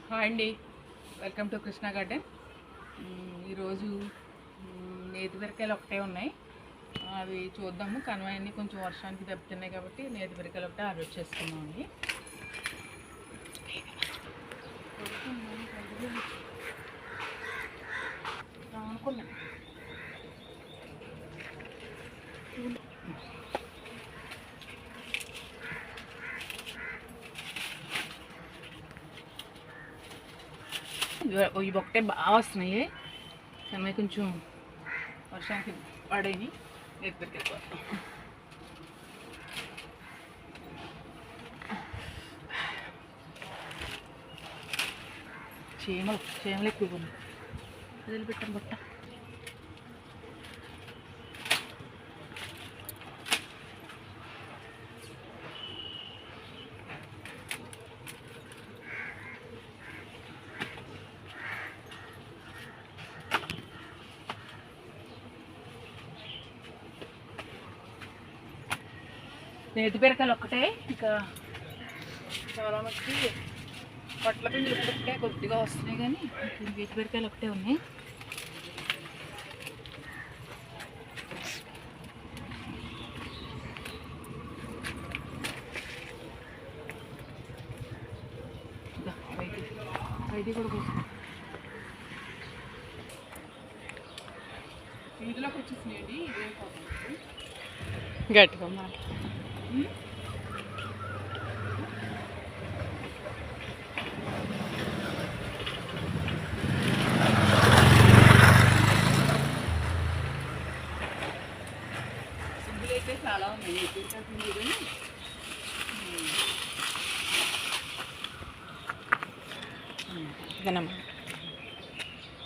Hi అండి, welcome to Krishna garden. ఈరోజు నేతి బీరకాయలు ఒకటే ఉన్నాయి, అవి చూద్దాము. కనువన్నీ కొంచెం వర్షానికి దెబ్బతిన్నాయి కాబట్టి నేతి బీరకాయలు ఒకటే అవి వచ్చేసుకున్నామండి. అనుకున్నా ఇవి ఒకటే బాగా వస్తున్నాయి, కానీ కొంచెం వర్షానికి పడేవి. నేతి బీరకాయలు చీమలు ఎక్కువ ఉన్నాయి. వదిలిపెట్టాం బుట్ట. నేతి బీరకాయలు ఒక్కటే, ఇంకా చాలా మంది పొట్ల పిండి ఇప్పటికే కొద్దిగా వస్తున్నాయి, కానీ నేతి బీరకాయలు ఒకటే ఉన్నాయి. ఇది కూడా కోసం ఇందులోకి వచ్చేసినాయండి. ఇదేం కాదు, గట్టిగా మాట. సింపుల్ అయితే చాలా ఉన్నాయి, పిండి కానీ ఇదన్నమాట.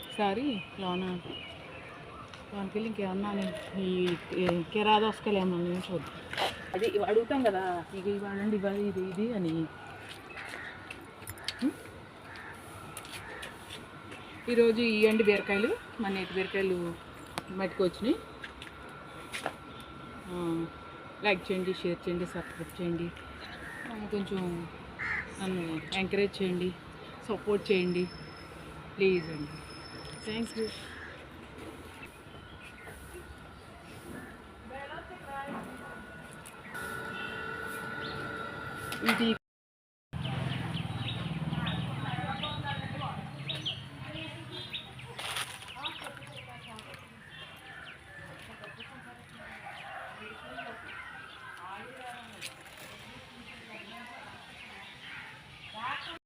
ఈసారి లోనకి వెళ్ళి ఇంకేమన్నా ఈ కిరా దోసకాయలు ఏమన్నా చూద్దాం. అది అడుగుతాం కదా, ఇక ఇవ్వాలండి, ఇవ్వాలి, ఇది అని. ఈరోజు ఈ ఎండు బీరకాయలు, మన నేతి బీరకాయలు మట్టికి వచ్చినాయి. లైక్ చేయండి, షేర్ చేయండి, సబ్స్క్రైబ్ చేయండి, కొంచెం నన్ను ఎంకరేజ్ చేయండి, సపోర్ట్ చేయండి ప్లీజ్ అండి. Thank you. ఇది